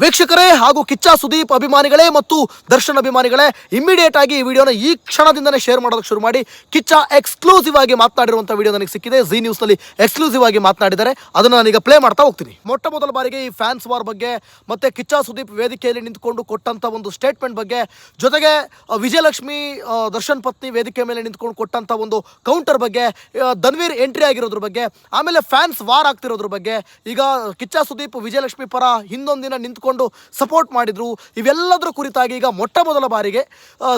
ವೀಕ್ಷಕರೇ ಹಾಗೂ ಕಿಚ್ಚ ಸುದೀಪ್ ಅಭಿಮಾನಿಗಳೇ ಮತ್ತು ದರ್ಶನ್ ಅಭಿಮಾನಿಗಳೇ ಇಮಿಡಿಯೇಟ್ ಆಗಿ ಈ ವಿಡಿಯೋನ ಈ ಕ್ಷಣದಿಂದನೇ ಶೇರ್ ಮಾಡೋದಕ್ಕೆ ಶುರು ಮಾಡಿ. ಕಿಚ್ಚ ಎಕ್ಸ್ಕ್ಲೂಸಿವ್ ಆಗಿ ಮಾತನಾಡಿರುವಂಥ ವಿಡಿಯೋ ನನಗೆ ಸಿಕ್ಕಿದೆ. ಜಿ ನ್ಯೂಸ್ನಲ್ಲಿ ಎಕ್ಸ್ಕ್ಲೂಸಿವ್ ಆಗಿ ಮಾತನಾಡಿದ್ದಾರೆ. ಅದನ್ನು ನಾನೀಗ ಪ್ಲೇ ಮಾಡ್ತಾ ಹೋಗ್ತೀನಿ. ಮೊಟ್ಟ ಮೊದಲ ಬಾರಿಗೆ ಈ ಫ್ಯಾನ್ಸ್ ವಾರ್ ಬಗ್ಗೆ ಮತ್ತೆ ಕಿಚ್ಚ ಸುದೀಪ್ ವೇದಿಕೆಯಲ್ಲಿ ನಿಂತ್ಕೊಂಡು ಕೊಟ್ಟಂಥ ಒಂದು ಸ್ಟೇಟ್ಮೆಂಟ್ ಬಗ್ಗೆ, ಜೊತೆಗೆ ವಿಜಯಲಕ್ಷ್ಮಿ ದರ್ಶನ್ ಪತ್ನಿ ವೇದಿಕೆ ಮೇಲೆ ನಿಂತ್ಕೊಂಡು ಕೊಟ್ಟಂಥ ಒಂದು ಕೌಂಟರ್ ಬಗ್ಗೆ, ಧನ್ವೀರ್ ಎಂಟ್ರಿ ಆಗಿರೋದ್ರ ಬಗ್ಗೆ, ಆಮೇಲೆ ಫ್ಯಾನ್ಸ್ ವಾರ್ ಆಗ್ತಿರೋದ್ರ ಬಗ್ಗೆ, ಈಗ ಕಿಚ್ಚ ಸುದೀಪ್ ವಿಜಯಲಕ್ಷ್ಮಿ ಪರ ಹಿಂದೊಂದಿನ ನಿಂತ್ಕೊಂಡು ಸಪೋರ್ಟ್ ಮಾಡಿದ್ರು, ಇವೆಲ್ಲದರ ಕುರಿತಾಗಿ ಈಗ ಮೊಟ್ಟ ಮೊದಲ ಬಾರಿಗೆ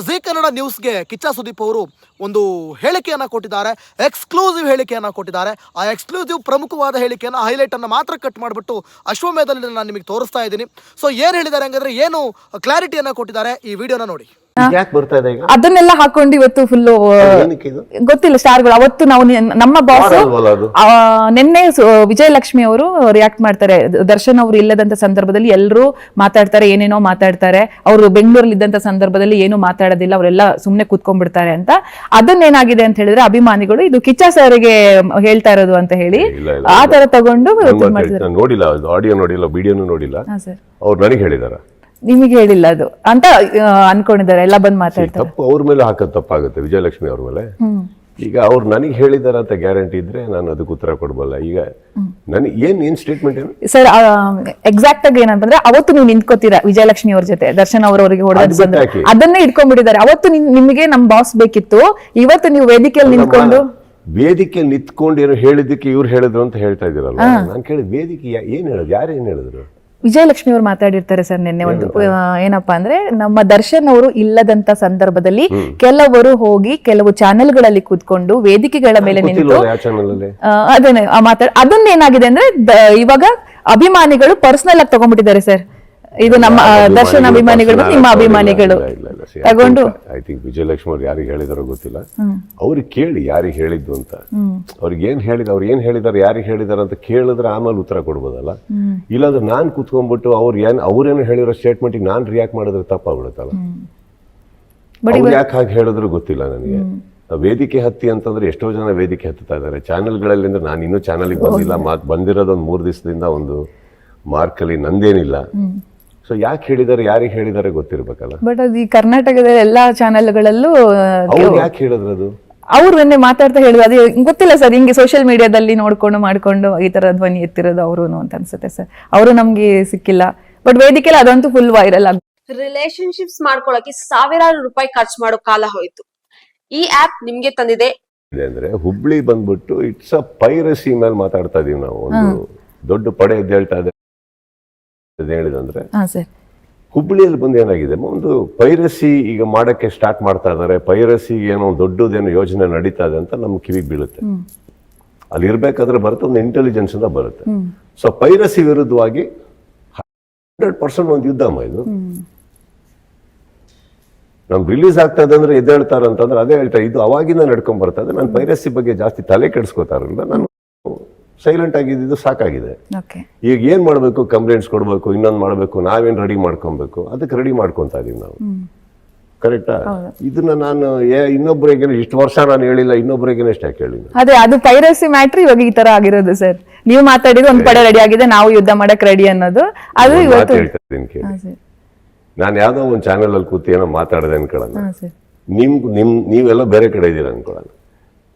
ಜಿ ಕನ್ನಡ ನ್ಯೂಸ್ಗೆ ಕಿಚ್ಚ ಸುದೀಪ್ ಅವರು ಒಂದು ಹೇಳಿಕೆಯನ್ನು ಕೊಟ್ಟಿದ್ದಾರೆ. ಎಕ್ಸ್ಕ್ಲೂಸಿವ್ ಹೇಳಿಕೆಯನ್ನು ಕೊಟ್ಟಿದ್ದಾರೆ. ಆ ಎಕ್ಸ್ಕ್ಲೂಸಿವ್ ಪ್ರಮುಖವಾದ ಹೇಳಿಕೆಯನ್ನು ಹೈಲೈಟ್ ಅನ್ನು ಮಾತ್ರ ಕಟ್ ಮಾಡಿಬಿಟ್ಟು ಅಶ್ವಮೇಧದಲ್ಲಿ ನಾನು ನಿಮಗೆ ತೋರಿಸ್ತಾ ಇದ್ದೀನಿ. ಸೊ ಏನು ಹೇಳಿದ್ದಾರೆ ಹಂಗಂದ್ರೆ, ಏನು ಕ್ಲಾರಿಟಿಯನ್ನು ಕೊಟ್ಟಿದ್ದಾರೆ, ಈ ವಿಡಿಯೋನ ನೋಡಿ. ಅದನ್ನೆಲ್ಲ ಹಾಕೊಂಡು ಇವತ್ತು ಫುಲ್ ಗೊತ್ತಿಲ್ಲ ಸ್ಟಾರ್ಗಳು. ಅವತ್ತು ನಾವು ನಮ್ಮ ಬಾಸ್ ನಿನ್ನೆ ವಿಜಯಲಕ್ಷ್ಮಿ ಅವರು ರಿಯಾಕ್ಟ್ ಮಾಡ್ತಾರೆ. ದರ್ಶನ್ ಅವರು ಇಲ್ಲದಂತ ಸಂದರ್ಭದಲ್ಲಿ ಎಲ್ಲರೂ ಮಾತಾಡ್ತಾರೆ, ಏನೇನೋ ಮಾತಾಡ್ತಾರೆ. ಅವರು ಬೆಂಗಳೂರಲ್ಲಿ ಇದ್ದಂತ ಸಂದರ್ಭದಲ್ಲಿ ಏನು ಮಾತಾಡೋದಿಲ್ಲ, ಅವರೆಲ್ಲ ಸುಮ್ನೆ ಕೂತ್ಕೊಂಡ್ಬಿಡ್ತಾರೆ ಅಂತ. ಅದನ್ನೇನಾಗಿದೆ ಅಂತ ಹೇಳಿದ್ರೆ ಅಭಿಮಾನಿಗಳು ಇದು ಕಿಚ್ಚ ಸರ್ಗೆ ಹೇಳ್ತಾ ಇರೋದು ಅಂತ ಹೇಳಿ ಆ ತರ ತಗೊಂಡು ನೋಡಿಲ್ಲ, ಆಡಿಯೋ ನೋಡಿಲ್ಲ, ವಿಡಿಯೋನು ನೋಡಿಲ್ಲ, ಅವ್ರು ನನಗೆ ಹೇಳಿದಾರ, ನಿಮಗೆ ಹೇಳಿಲ್ಲ ಅದು ಅಂತ ಅನ್ಕೊಂಡಿದ್ದಾರೆ. ಎಲ್ಲ ಬಂದ್ ಮಾತಾಡ್ತಾರೆ. ತಪ್ಪು ಅವ್ರ ಮೇಲೆ ಹಾಕೋದು ತಪ್ಪಾಗುತ್ತೆ, ವಿಜಯಲಕ್ಷ್ಮಿ ಅವ್ರ ಮೇಲೆ. ಈಗ ಅವ್ರು ನನಗೆ ಹೇಳಿದಾರ ಅಂತ ಗ್ಯಾರಂಟಿ ಇದ್ರೆ ನಾನು ಅದಕ್ಕೆ ಉತ್ತರ ಕೊಡಬಲ್ಲ. ಈಗ ನನಗೆ ಏನ್ ಸ್ಟೇಟ್ಮೆಂಟ್ ಏನು ಸರ್ ಎಕ್ಸಾಕ್ಟ್ ಆಗಿ ಏನಂತಂದ್ರೆ, ಅವತ್ತು ನೀವು ನಿಂತ್ಕೋತೀರಾ ವಿಜಯಲಕ್ಷ್ಮಿ ಅವ್ರ ಜೊತೆ, ದರ್ಶನ್ ಅವರವರಿಗೆ ಹೊಡೆದ ಅದನ್ನೇ ಇಟ್ಕೊಂಡ್ಬಿಟ್ಟಿದ್ದಾರೆ. ಅವತ್ತು ನಿಮಗೆ ನಮ್ ಬಾಸ್ ಬೇಕಿತ್ತು, ಇವತ್ತು ನೀವು ವೇದಿಕೆಯಲ್ಲಿ ನಿಂತ್ಕೊಂಡು ನಿಂತ್ಕೊಂಡು ಏನೋ ಹೇಳಿದ್ದಕ್ಕೆ ಇವ್ರು ಹೇಳಿದ್ರು ಅಂತ ಹೇಳ್ತಾ ಇದ್ದೀರಲ್ಲ. ನಾನು ಕೇಳಿದ್ ವೇದಿಕೆ ಏನ್ ಹೇಳೋದು, ಯಾರು ಏನ್ ಹೇಳಿದ್ರು? ವಿಜಯಲಕ್ಷ್ಮಿ ಅವರು ಮಾತಾಡಿರ್ತಾರೆ ಸರ್ ನಿನ್ನೆ ಒಂದು, ಏನಪ್ಪಾ ಅಂದ್ರೆ ನಮ್ಮ ದರ್ಶನ್ ಅವರು ಇಲ್ಲದಂತ ಸಂದರ್ಭದಲ್ಲಿ ಕೆಲವರು ಹೋಗಿ ಕೆಲವು ಚಾನೆಲ್ಗಳಲ್ಲಿ ಕೂತ್ಕೊಂಡು ವೇದಿಕೆಗಳ ಮೇಲೆ ನಿಂತು ಅದನ್ನೇ ಅದನ್ನೇನಾಗಿದೆ ಅಂದ್ರೆ ಇವಾಗ ಅಭಿಮಾನಿಗಳು ಪರ್ಸನಲ್ ಆಗಿ ತಗೊಂಡ್ಬಿಟ್ಟಿದ್ದಾರೆ ಸರ್. ಇದು ನಮ್ಮ ದರ್ಶನ್ ಅಭಿಮಾನಿಗಳು ನಿಮ್ಮ ಅಭಿಮಾನಿಗಳು ತಗೊಂಡು, ಐ ಥಿಂಕ್ ವಿಜಯಲಕ್ಷ್ಮಿ ಅವ್ರು ಯಾರಿಗೆ ಹೇಳಿದಾರೋ ಗೊತ್ತಿಲ್ಲ, ಅವ್ರಿಗೆ ಕೇಳಿ ಯಾರಿಗೆ ಹೇಳಿದ್ದು ಅಂತ. ಅವ್ರಿಗೆ ಏನ್ ಹೇಳಿದ, ಅವ್ರು ಏನ್ ಹೇಳಿದಾರೆ, ಯಾರಿಗೆ ಹೇಳಿದಾರ ಅಂತ ಕೇಳಿದ್ರೆ ಆಮೇಲೆ ಉತ್ತರ ಕೊಡ್ಬೋದಲ್ಲ. ಇಲ್ಲಾಂದ್ರೆ ನಾನ್ ಕೂತ್ಕೊಂಡ್ಬಿಟ್ಟು ಅವ್ರೇನು ಹೇಳಿರೋ ಸ್ಟೇಟ್ಮೆಂಟ್ ನಾನ್ ರಿಯಾಕ್ಟ್ ಮಾಡಿದ್ರೆ ತಪ್ಪಾಗ್ಬಿಡುತ್ತಲ್ಲ. ಅವ್ರು ಯಾಕೆ ಹಾಗೆ ಹೇಳಿದ್ರು ಗೊತ್ತಿಲ್ಲ ನನಗೆ. ವೇದಿಕೆ ಹತ್ತಿ ಅಂತಂದ್ರೆ ಎಷ್ಟೋ ಜನ ವೇದಿಕೆ ಹತ್ತುತ್ತಾ ಇದಾರೆ ಚಾನೆಲ್ಗಳಲ್ಲಿ. ಅಂದ್ರೆ ನಾನು ಇನ್ನೂ ಚಾನೆಲ್ಗೆ ಬಂದಿಲ್ಲ, ಬಂದಿರೋದೊಂದು 3 ದಿವಸದಿಂದ ಒಂದು ಮಾರ್ಕಲ್ಲಿ ನಂದೇನಿಲ್ಲ. ಸೊ ಯಾಕೆ ಹೇಳಿದಾರೆ, ಯಾರಿಗೆ ಹೇಳಿದಾರೆ ಗೊತ್ತಿರ್ಬೇಕಲ್ಲ. ಬಟ್ ಅದು ಈ ಕರ್ನಾಟಕದ ಎಲ್ಲಾ ಚಾನೆಲ್ಗಳಲ್ಲೂ ಯಾಕೆ ಹೇಳಿದ್ರು ಅದು? ಅವ್ರು ನಿನ್ನೆ ಮಾತಾಡ್ತಾ ಹೇಳಿದ್ರು, ಅದೇ ಗೊತ್ತಿಲ್ಲ ಸರ್. ಹಿಂಗೆ ಸೋಷಿಯಲ್ ಮೀಡಿಯಾದಲ್ಲಿ ನೋಡ್ಕೊಂಡು ಮಾಡ್ಕೊಂಡು ಈ ತರ ಧ್ವನಿ ಎತ್ತಿರೋದು ಅವರು ಅಂತ ಅನ್ಸುತ್ತೆ ಸರ್. ಅವರು ನಮ್ಗೆ ಸಿಕ್ಕಿಲ್ಲ, ಬಟ್ ವೇದಿಕೆಲ್ಲ ಅದಂತೂ ಫುಲ್ ವೈರಲ್ ಆಗ. ರಿಲೇಶನ್ಶಿಪ್ಸ್ ಮಾಡ್ಕೊಳಕ್ಕೆ ಸಾವಿರಾರು ರೂಪಾಯಿ ಖರ್ಚು ಮಾಡೋ ಕಾಲ ಹೋಯ್ತು. ಈ ಆಪ್ ನಿಮ್ಗೆ ತಂದಿದೆ ಅಂದ್ರೆ ಹುಬ್ಳಿ ಬಂದ್ಬಿಟ್ಟು ಇಟ್ಸ್ ಅ ಪೈರಸಿ ಮೇಲೆ ಮಾತಾಡ್ತಾ ಇದೀವಿ ನಾವು. ಒಂದು ದೊಡ್ಡ ಪಡೆ ಎದ್ದೇಳ್ತಾ ಇದೆ ಹೇಳಿದಂದ್ರೆ ಹುಬ್ಬಳ್ಳಿಯಲ್ಲಿ ಬಂದು ಏನಾಗಿದೆ, ಒಂದು ಪೈರಸಿ ಈಗ ಮಾಡಕ್ಕೆ ಸ್ಟಾರ್ಟ್ ಮಾಡ್ತಾ ಇದಾರೆ. ಪೈರಸಿ ಏನೋ ದೊಡ್ಡದೇನೋ ಯೋಜನೆ ನಡೀತಾ ಇದೆ ಅಂತ ನಮ್ಗೆ ಕಿವಿಗೆ ಬೀಳುತ್ತೆ. ಅಲ್ಲಿ ಇರ್ಬೇಕಾದ್ರೆ ಬರುತ್ತೆ, ಒಂದು ಇಂಟೆಲಿಜೆನ್ಸ್ ಇಂದ ಬರುತ್ತೆ. ಸೊ ಪೈರಸಿ ವಿರುದ್ಧವಾಗಿ 100% ಒಂದು ಯುದ್ಧ ಇದು. ನಮ್ಗೆ ರಿಲೀಸ್ ಆಗ್ತಾ ಇದೆ ಅಂದ್ರೆ ಎದ್ದೇಳ್ತಾರ ಅಂತಂದ್ರೆ ಅದೇ ಹೇಳ್ತಾರೆ, ಇದು ಅವಾಗಿಂದ ನಡ್ಕೊಂಡ್ ಬರ್ತಾ ಇದೆ. ನಾನು ಪೈರಸಿ ಬಗ್ಗೆ ಜಾಸ್ತಿ ತಲೆ ಕೆಡಿಸ್ಕೋತಾರಲ್ಲ, ನಾನು ಸೈಲೆಂಟ್ ಆಗಿದ್ದು ಸಾಕಾಗಿದೆ. ಈಗ ಏನ್ ಮಾಡ್ಬೇಕು, ಕಂಪ್ಲೇಂಟ್ಸ್ ಕೊಡ್ಬೇಕು, ಇನ್ನೊಂದು ಮಾಡ್ಬೇಕು, ನಾವೇನ್ ರೆಡಿ ಮಾಡ್ಕೊಬೇಕು, ಅದಕ್ಕೆ ರೆಡಿ ಮಾಡ್ಕೊಂತ ಇದೀವಿ ನಾವು. ಕರೆಕ್ಟಾ? ಇದನ್ನ ನಾನು ಇನ್ನೊಬ್ಬರಿಗೆ ಇಷ್ಟು ವರ್ಷ ನಾನು ಹೇಳಿಲ್ಲ, ಇನ್ನೊಬ್ಬರಿಗೆ ಎಷ್ಟು ಯಾಕೆ ಹೇಳಿಲ್ಲ? ಅದೇ ಅದು ಪೈರಸಿ ಮ್ಯಾಟ್ರ್ ಇವಾಗ ಈ ತರ ಆಗಿರೋದು ಸರ್. ನೀವು ಮಾತಾಡಿದ್ದು ಒಂದ್ ಪಡೆ ರೆಡಿ ಆಗಿದೆ, ನಾವು ಯುದ್ಧ ಮಾಡಕ್ ರೆಡಿ ಅನ್ನೋದು ಅದು ಇವತ್ತು ಹೇಳ್ತಾ ಇದ್ದೀನಿ ಕೇಳಿ. ನಾನು ಯಾವ್ದೋ ಒಂದ್ ಚಾನೆಲ್ ಅಲ್ಲಿ ಕೂತಿ ಏನೋ ಮಾತಾಡದೆ ಅನ್ಕೊಳ್ಳೋಣ, ನೀವೆಲ್ಲ ಬೇರೆ ಕಡೆ ಇದೀರ ಅನ್ಕೊಳ್ಳೋಣ.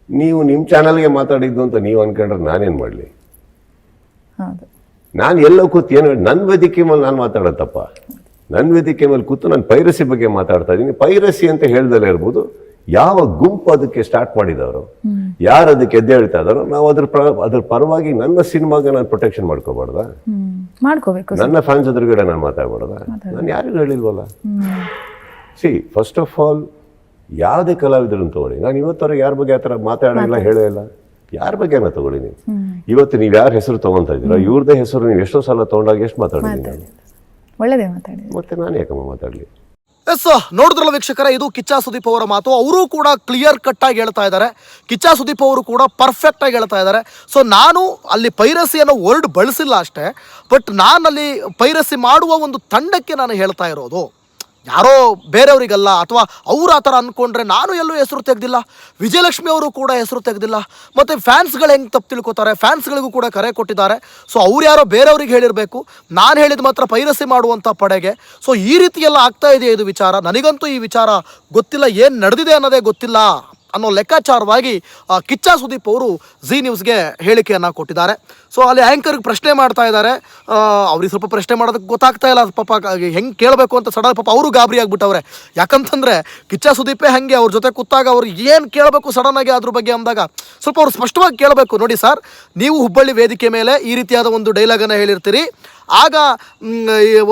ನೀವು ನಿಮ್ ಚಾನಲ್ಗೆ ಮಾತಾಡಿದ್ದು ಅಂತ ನೀವು ಅನ್ಕೊಂಡ್ರೆ ನಾನೇನ್ ಮಾಡ್ಲಿ? ನಾನು ಎಲ್ಲ ಕೂತು ಏನು ನನ್ನ ವೇದಿಕೆ ಮೇಲೆ ನಾನು ಮಾತಾಡತ್ತಪ್ಪ, ನನ್ನ ವೇದಿಕೆ ಮೇಲೆ ಕೂತು ನಾನು ಪೈರಸಿ ಬಗ್ಗೆ ಮಾತಾಡ್ತಾ ಇದ್ದೀನಿ. ಪೈರಸಿ ಅಂತ ಹೇಳ್ದಲೇ ಇರ್ಬೋದು, ಯಾವ ಗುಂಪು ಅದಕ್ಕೆ ಸ್ಟಾರ್ಟ್ ಮಾಡಿದವರು, ಯಾರು ಅದಕ್ಕೆ ಎದ್ದೆ ಹೇಳ್ತಾ ಇದಾರೋ, ನಾವು ಅದ್ರ ಪರವಾಗಿ ನನ್ನ ಸಿನಿಮಾಗೆ ನಾನು ಪ್ರೊಟೆಕ್ಷನ್ ಮಾಡ್ಕೋಬಾರ್ದ? ನನ್ನ ಫ್ಯಾನ್ಸ್ ಎದುರುಗಡೆ ನಾನು ಮಾತಾಡ್ಬಾರ್ದ? ನಾನು ಯಾರಿಗೂ ಹೇಳಿಲ್ವಲ್ಲ. ಸಿ ಫಸ್ಟ್ ಆಫ್ ಆಲ್ ಯಾವುದೇ ಕಲಾವಿದರನ್ನು ತಗೊಳ್ಳಿ, ನಾನು ಇವತ್ತವರೆಗೆ ಯಾರ ಬಗ್ಗೆ ಆ ಥರ ಮಾತಾಡಿಲ್ಲ, ಹೇಳೇ ಇಲ್ಲ. ಯಾರ ಬಗ್ಗೆನ ತಗೊಳ್ಳಿ ನೀವು. ಇವತ್ತು ನೀವು ಯಾರ ಹೆಸರು ತಗೊಂತ ಇದ್ದೀರಾ, ಇವ್ರದೇ ಹೆಸರು ನೀವು ಎಷ್ಟೋ ಸಲ ತಗೊಂಡಾಗ ಎಷ್ಟು ಮಾತಾಡಿದ್ದೀನಿ, ಮತ್ತೆ ನಾನು ಯಾಕಮ್ಮ ಮಾತಾಡ್ಲಿ? ಎಸ್, ನೋಡಿದ್ರಲ್ಲ ವೀಕ್ಷಕರೇ, ಇದು ಕಿಚ್ಚ ಸುದೀಪ್ ಅವರ ಮಾತು. ಅವರು ಕೂಡ ಕ್ಲಿಯರ್ ಕಟ್ ಆಗಿ ಹೇಳ್ತಾ ಇದ್ದಾರೆ. ಕಿಚ್ಚ ಸುದೀಪ್ ಅವರು ಕೂಡ ಪರ್ಫೆಕ್ಟ್ ಆಗಿ ಹೇಳ್ತಾ ಇದ್ದಾರೆ. ಸೊ ನಾನು ಅಲ್ಲಿ ಪೈರಸಿ ಅನ್ನೋ ವರ್ಡ್ ಬಳಸಿಲ್ಲ ಅಷ್ಟೇ, ಬಟ್ ನಾನಲ್ಲಿ ಪೈರಸಿ ಮಾಡುವ ಒಂದು ತಂಡಕ್ಕೆ ನಾನು ಹೇಳ್ತಾ ಇರೋದು. ಯಾರೋ ಬೇರೆಯವರಿಗಲ್ಲ, ಅಥವಾ ಅವ್ರು ಆ ಥರ ಅಂದ್ಕೊಂಡ್ರೆ ನಾನು ಎಲ್ಲೂ ಹೆಸರು ತೆಗೆದಿಲ್ಲ, ವಿಜಯಲಕ್ಷ್ಮಿ ಅವರು ಕೂಡ ಹೆಸರು ತೆಗೆದಿಲ್ಲ. ಮತ್ತು ಫ್ಯಾನ್ಸ್ಗಳು ಹೆಂಗೆ ತಪ್ಪು ತಿಳ್ಕೊತಾರೆ, ಫ್ಯಾನ್ಸ್ಗಳಿಗೂ ಕೂಡ ಕರೆ ಕೊಟ್ಟಿದ್ದಾರೆ. ಸೊ ಅವ್ರು ಯಾರೋ ಬೇರೆಯವ್ರಿಗೆ ಹೇಳಿರಬೇಕು, ನಾನು ಹೇಳಿದ ಮಾತ್ರ ಪೈರಸಿ ಮಾಡುವಂಥ ಪಡೆಗೆ. ಸೊ ಈ ರೀತಿ ಎಲ್ಲ ಆಗ್ತಾ ಇದೆ ಇದು ವಿಚಾರ. ನನಗಂತೂ ಈ ವಿಚಾರ ಗೊತ್ತಿಲ್ಲ, ಏನು ನಡೆದಿದೆ ಅನ್ನೋದೇ ಗೊತ್ತಿಲ್ಲ ಅನ್ನೋ ಲೆಕ್ಕಾಚಾರವಾಗಿ ಕಿಚ್ಚ ಸುದೀಪ್ ಅವರು ಜಿ ನ್ಯೂಸ್ಗೆ ಹೇಳಿಕೆಯನ್ನು ಕೊಟ್ಟಿದ್ದಾರೆ. ಸೊ ಅಲ್ಲಿ ಆ್ಯಂಕರ್ಗೆ ಪ್ರಶ್ನೆ ಮಾಡ್ತಾ ಇದ್ದಾರೆ. ಅವ್ರಿಗೆ ಸ್ವಲ್ಪ ಪ್ರಶ್ನೆ ಮಾಡೋದಕ್ಕೆ ಗೊತ್ತಾಗ್ತಾ ಇಲ್ಲ ಪಾಪ, ಹೆಂಗೆ ಕೇಳಬೇಕು ಅಂತ ಸಡನ್ ಪಾಪ ಅವರು ಗಾಬರಿ ಆಗ್ಬಿಟ್ಟವ್ರೆ. ಯಾಕಂತಂದರೆ ಕಿಚ್ಚ ಸುದೀಪೇ ಹಾಗೆ ಅವ್ರ ಜೊತೆ ಕೂತಾಗ ಅವ್ರು ಏನು ಕೇಳಬೇಕು ಸಡನ್ನಾಗಿ ಅದ್ರ ಬಗ್ಗೆ ಅಂದಾಗ ಸ್ವಲ್ಪ ಅವ್ರು ಸ್ಪಷ್ಟವಾಗಿ ಕೇಳಬೇಕು. ನೋಡಿ ಸರ್, ನೀವು ಹುಬ್ಬಳ್ಳಿ ವೇದಿಕೆ ಮೇಲೆ ಈ ರೀತಿಯಾದ ಒಂದು ಡೈಲಾಗನ್ನು ಹೇಳಿರ್ತೀರಿ, ಆಗ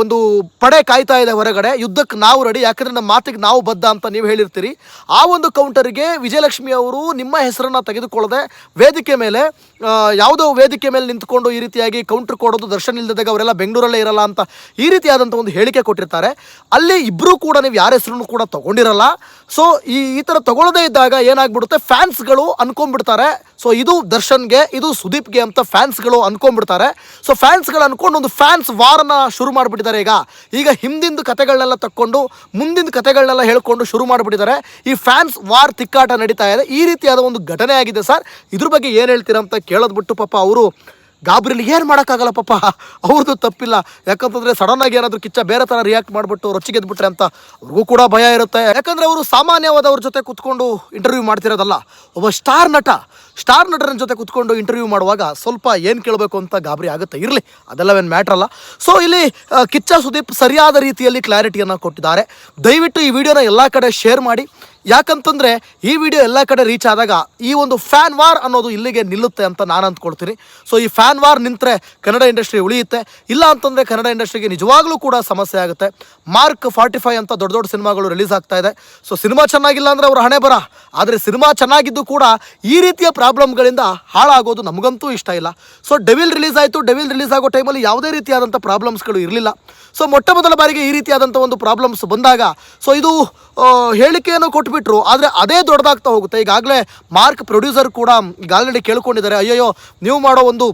ಒಂದು ಪಡೆ ಕಾಯ್ತಾ ಇದೆ ಹೊರಗಡೆ, ಯುದ್ಧಕ್ಕೆ ನಾವು ರೆಡಿ, ಯಾಕಂದರೆ ನಮ್ಮ ಮಾತಿಗೆ ನಾವು ಬದ್ಧ ಅಂತ ನೀವು ಹೇಳಿರ್ತೀರಿ. ಆ ಒಂದು ಕೌಂಟರಿಗೆ ವಿಜಯಲಕ್ಷ್ಮಿ ಅವರು ನಿಮ್ಮ ಹೆಸರನ್ನು ತೆಗೆದುಕೊಳ್ಳದೆ ವೇದಿಕೆ ಮೇಲೆ ಯಾವುದೋ ವೇದಿಕೆ ಮೇಲೆ ನಿಂತ್ಕೊಂಡು ಈ ರೀತಿಯಾಗಿ ಕೌಂಟರ್ ಕೊಡೋದು, ದರ್ಶನ್ ಇಲ್ಲದಾಗ ಅವರೆಲ್ಲ ಬೆಂಗಳೂರಲ್ಲೇ ಇರಲ್ಲ ಅಂತ ಈ ರೀತಿಯಾದಂಥ ಒಂದು ಹೇಳಿಕೆ ಕೊಟ್ಟಿರ್ತಾರೆ. ಅಲ್ಲಿ ಇಬ್ಬರೂ ಕೂಡ ನೀವು ಯಾರ ಹೆಸರನ್ನು ಕೂಡ ತೊಗೊಂಡಿರಲ್ಲ. ಸೊ ಈ ಥರ ತೊಗೊಳ್ಳದೇ ಇದ್ದಾಗ ಏನಾಗ್ಬಿಡುತ್ತೆ, ಫ್ಯಾನ್ಸ್ಗಳು ಅನ್ಕೊಂಡ್ಬಿಡ್ತಾರೆ, ಸೊ ಇದು ದರ್ಶನ್ಗೆ, ಇದು ಸುದೀಪ್ಗೆ ಅಂತ ಫ್ಯಾನ್ಸ್ಗಳು ಅನ್ಕೊಂಡ್ಬಿಡ್ತಾರೆ. ಸೊ ಫ್ಯಾನ್ಸ್ಗಳು ಅನ್ಕೊಂಡು ಒಂದು ಫ್ಯಾನ್ಸ್ ವಾರನ್ನ ಶುರು ಮಾಡಿಬಿಟ್ಟಿದ್ದಾರೆ. ಈಗ ಹಿಂದಿನ ಕತೆಗಳನ್ನೆಲ್ಲ ತಕ್ಕೊಂಡು ಮುಂದಿನ ಕತೆಗಳನ್ನೆಲ್ಲ ಹೇಳ್ಕೊಂಡು ಶುರು ಮಾಡಿಬಿಟ್ಟಿದ್ದಾರೆ. ಈ ಫ್ಯಾನ್ಸ್ ವಾರ್ ತಿಕ್ಕಾಟ ನಡೀತಾ ಇದೆ. ಈ ರೀತಿಯಾದ ಒಂದು ಘಟನೆ ಆಗಿದೆ ಸರ್, ಇದ್ರ ಬಗ್ಗೆ ಏನು ಹೇಳ್ತೀರಾ ಅಂತ ಕೇಳೋದು ಬಿಟ್ಟು ಪಾಪ ಅವರು ಗಾಬರಿಲಿ ಏನು ಮಾಡೋಕ್ಕಾಗಲ್ಲ ಪಾಪ, ಅವ್ರದ್ದು ತಪ್ಪಿಲ್ಲ. ಯಾಕಂತಂದರೆ ಸಡನ್ನಾಗಿ ಏನಾದರೂ ಕಿಚ್ಚ ಬೇರೆ ಥರ ರಿಯಾಕ್ಟ್ ಮಾಡಿಬಿಟ್ಟು ರೊಚ್ಚಿಗೆದ್ಬಿಟ್ರೆ ಅಂತ ಅವ್ರಿಗೂ ಕೂಡ ಭಯ ಇರುತ್ತೆ. ಯಾಕಂದರೆ ಅವರು ಸಾಮಾನ್ಯವಾದವ್ರ ಜೊತೆ ಕೂತ್ಕೊಂಡು ಇಂಟರ್ವ್ಯೂ ಮಾಡ್ತಿರೋದಲ್ಲ, ಒಬ್ಬ ಸ್ಟಾರ್ ನಟನ ಜೊತೆ ಕೂತ್ಕೊಂಡು ಇಂಟರ್ವ್ಯೂ ಮಾಡುವಾಗ ಸ್ವಲ್ಪ ಏನು ಕೇಳಬೇಕು ಅಂತ ಗಾಬರಿ ಆಗುತ್ತೆ. ಇರಲಿ, ಅದೆಲ್ಲವೇನು ಮ್ಯಾಟ್ರ್ ಅಲ್ಲ. ಸೊ ಇಲ್ಲಿ ಕಿಚ್ಚ ಸುದೀಪ್ ಸರಿಯಾದ ರೀತಿಯಲ್ಲಿ ಕ್ಲಾರಿಟಿಯನ್ನು ಕೊಟ್ಟಿದ್ದಾರೆ. ದಯವಿಟ್ಟು ಈ ವಿಡಿಯೋನ ಎಲ್ಲ ಕಡೆ ಶೇರ್ ಮಾಡಿ. ಯಾಕಂತಂದರೆ ಈ ವಿಡಿಯೋ ಎಲ್ಲ ಕಡೆ ರೀಚ್ ಆದಾಗ ಈ ಒಂದು ಫ್ಯಾನ್ ವಾರ್ ಅನ್ನೋದು ಇಲ್ಲಿಗೆ ನಿಲ್ಲುತ್ತೆ ಅಂತ ನಾನು ಅಂದ್ಕೊಳ್ತೀನಿ. ಸೊ ಈ ಫ್ಯಾನ್ ವಾರ್ ನಿಂತರೆ ಕನ್ನಡ ಇಂಡಸ್ಟ್ರಿ ಉಳಿಯುತ್ತೆ, ಇಲ್ಲ ಅಂತಂದರೆ ಕನ್ನಡ ಇಂಡಸ್ಟ್ರಿಗೆ ನಿಜವಾಗ್ಲೂ ಕೂಡ ಸಮಸ್ಯೆ ಆಗುತ್ತೆ. ಮಾರ್ಕ್ 45 ಅಂತ ದೊಡ್ಡ ದೊಡ್ಡ ಸಿನಿಮಾಗಳು ರಿಲೀಸ್ ಆಗ್ತಾ ಇದೆ. ಸೊ ಸಿನಿಮಾ ಚೆನ್ನಾಗಿಲ್ಲ ಅಂದರೆ ಅವ್ರ ಹಣೆ ಬರ, ಆದರೆ ಸಿನಿಮಾ ಚೆನ್ನಾಗಿದ್ದು ಕೂಡ ಈ ರೀತಿಯ ಪ್ರಾಬ್ಲಮ್ಗಳಿಂದ ಹಾಳಾಗೋದು ನಮಗಂತೂ ಇಷ್ಟ ಇಲ್ಲ. ಸೊ ಡೆವಿಲ್ ರಿಲೀಸ್ ಆಯಿತು, ಡೆವಿಲ್ ರಿಲೀಸ್ ಆಗೋ ಟೈಮಲ್ಲಿ ಯಾವುದೇ ರೀತಿಯಾದಂಥ ಪ್ರಾಬ್ಲಮ್ಸ್ಗಳು ಇರಲಿಲ್ಲ. ಸೊ ಮೊಟ್ಟ ಮೊದಲ ಬಾರಿಗೆ ಈ ರೀತಿಯಾದಂಥ ಒಂದು ಪ್ರಾಬ್ಲಮ್ಸ್ ಬಂದಾಗ ಸೊ ಇದು ಹೇಳಿಕೆಯನ್ನು ಕೊಟ್ಬಿಟ್ರು, ಆದರೆ ಅದೇ ದೊಡ್ಡದಾಗ್ತಾ ಹೋಗುತ್ತೆ. ಈಗಾಗಲೇ ಮಾರ್ಕ್ ಪ್ರೊಡ್ಯೂಸರ್ ಕೂಡ ಈಗ ಆಲ್ರೆಡಿ ಕೇಳ್ಕೊಂಡಿದ್ದಾರೆ, ಅಯ್ಯಯ್ಯೋ ನೀವು ಮಾಡೋ ಒಂದು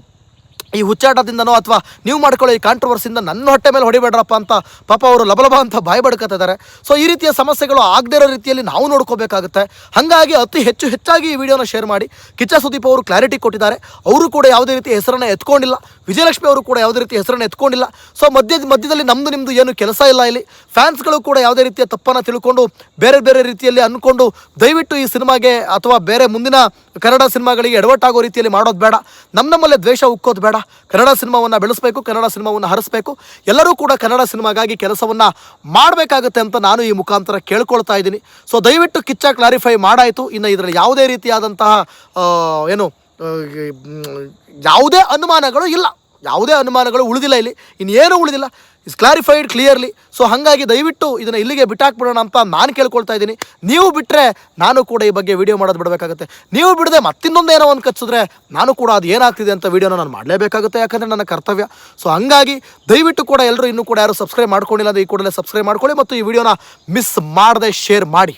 ಈ ಹುಚ್ಚಾಟದಿಂದನೋ ಅಥವಾ ನೀವು ಮಾಡ್ಕೊಳ್ಳೋ ಈ ಕಾಂಟ್ರವರ್ಸಿಂದ ನನ್ನ ಹೊಟ್ಟೆ ಮೇಲೆ ಹೊಡಿಬೇಡ್ರಪ್ಪ ಅಂತ ಪಾಪ ಅವರು ಲಬಲಬ ಅಂತ ಬಾಯಿ ಬಡ್ಕೊತಿದ್ದಾರೆ. ಸೊ ಈ ರೀತಿಯ ಸಮಸ್ಯೆಗಳು ಆಗದೇ ಇರೋ ರೀತಿಯಲ್ಲಿ ನಾವು ನೋಡ್ಕೋಬೇಕಾಗುತ್ತೆ. ಹಾಗಾಗಿ ಅತಿ ಹೆಚ್ಚಾಗಿ ಈ ವಿಡಿಯೋನ ಶೇರ್ ಮಾಡಿ. ಕಿಚ್ಚ ಸುದೀಪ್ ಅವರು ಕ್ಲಾರಿಟಿ ಕೊಟ್ಟಿದ್ದಾರೆ, ಅವರು ಕೂಡ ಯಾವುದೇ ರೀತಿ ಹೆಸರನ್ನು ಎತ್ಕೊಂಡಿಲ್ಲ, ವಿಜಯಲಕ್ಷ್ಮಿ ಅವರು ಕೂಡ ಯಾವುದೇ ರೀತಿ ಹೆಸರನ್ನು ಎತ್ಕೊಂಡಿಲ್ಲ. ಸೊ ಮಧ್ಯದಲ್ಲಿ ನಿಮ್ಮದು ಏನು ಕೆಲಸ ಇಲ್ಲ. ಇಲ್ಲಿ ಫ್ಯಾನ್ಸ್ಗಳು ಕೂಡ ಯಾವುದೇ ರೀತಿಯ ತಪ್ಪನ್ನು ತಿಳ್ಕೊಂಡು ಬೇರೆ ರೀತಿಯಲ್ಲಿ ಅಂದ್ಕೊಂಡು ದಯವಿಟ್ಟು ಈ ಸಿನಿಮಾಗೆ ಅಥವಾ ಬೇರೆ ಮುಂದಿನ ಕನ್ನಡ ಸಿನಿಮಾಗಳಿಗೆ ಎಡವಟ್ಟಾಗೋ ರೀತಿಯಲ್ಲಿ ಮಾಡೋದು ಬೇಡ. ನಮ್ಮಲ್ಲೇ ದ್ವೇಷ ಉಕ್ಕೋದು ಬೇಡ. ಕನ್ನಡ ಸಿನಿಮಾವನ್ನು ಬೆಳೆಸಬೇಕು, ಕನ್ನಡ ಸಿನಿಮಾವನ್ನು ಹರಿಸಬೇಕು. ಎಲ್ಲರೂ ಕೂಡ ಕನ್ನಡ ಸಿನಿಮಾಗಾಗಿ ಕೆಲಸವನ್ನು ಮಾಡಬೇಕಾಗುತ್ತೆ ಅಂತ ನಾನು ಈ ಮುಖಾಂತರ ಕೇಳ್ಕೊಳ್ತಾ ಇದ್ದೀನಿ. ಸೊ ದಯವಿಟ್ಟು ಕಿಚ್ಚ ಕ್ಲಾರಿಫೈ ಮಾಡಾಯಿತು. ಇನ್ನು ಇದರಲ್ಲಿ ಯಾವುದೇ ರೀತಿಯಾದಂತಹ ಯಾವುದೇ ಅನುಮಾನಗಳು ಇಲ್ಲ, ಯಾವುದೇ ಅನುಮಾನಗಳು ಉಳಿದಿಲ್ಲ. ಇಲ್ಲಿ ಇನ್ನೇನೂ ಉಳಿದಿಲ್ಲ, ಇಸ್ ಕ್ಲಾರಿಫೈಡ್ ಕ್ಲಿಯರ್ಲಿ. ಸೊ ಹಾಗಾಗಿ ದಯವಿಟ್ಟು ಇದನ್ನು ಇಲ್ಲಿಗೆ ಬಿಟ್ಟಾಕ್ಬಿಡೋಣ ಅಂತ ನಾನು ಕೇಳ್ಕೊಳ್ತಾ ಇದ್ದೀನಿ. ನೀವು ಬಿಟ್ಟರೆ ನಾನು ಕೂಡ ಈ ಬಗ್ಗೆ ವಿಡಿಯೋ ಮಾಡೋದು ಬಿಡಬೇಕಾಗುತ್ತೆ. ನೀವು ಬಿಡದೆ ಮತ್ತಿನ್ನೊಂದು ಏನೋ ಒಂದು ಕಚ್ಚಿದ್ರೆ ನಾನು ಕೂಡ ಅದು ಏನಾಗ್ತಿದೆ ಅಂತ ವಿಡಿಯೋನ ನಾನು ಮಾಡಲೇಬೇಕಾಗುತ್ತೆ, ಯಾಕಂದರೆ ನನ್ನ ಕರ್ತವ್ಯ. ಸೊ ಹಂಗಾಗಿ ದಯವಿಟ್ಟು ಕೂಡ ಎಲ್ಲರೂ ಇನ್ನೂ ಕೂಡ ಯಾರು ಸಬ್ಸ್ಕ್ರೈಬ್ ಮಾಡ್ಕೊಂಡಿಲ್ಲ ಅಂದರೆ ಈ ಕೂಡಲೇ ಸಬ್ಸ್ಕ್ರೈಬ್ ಮಾಡ್ಕೊಳ್ಳಿ ಮತ್ತು ಈ ವಿಡಿಯೋನ ಮಿಸ್ ಮಾಡದೆ ಶೇರ್ ಮಾಡಿ.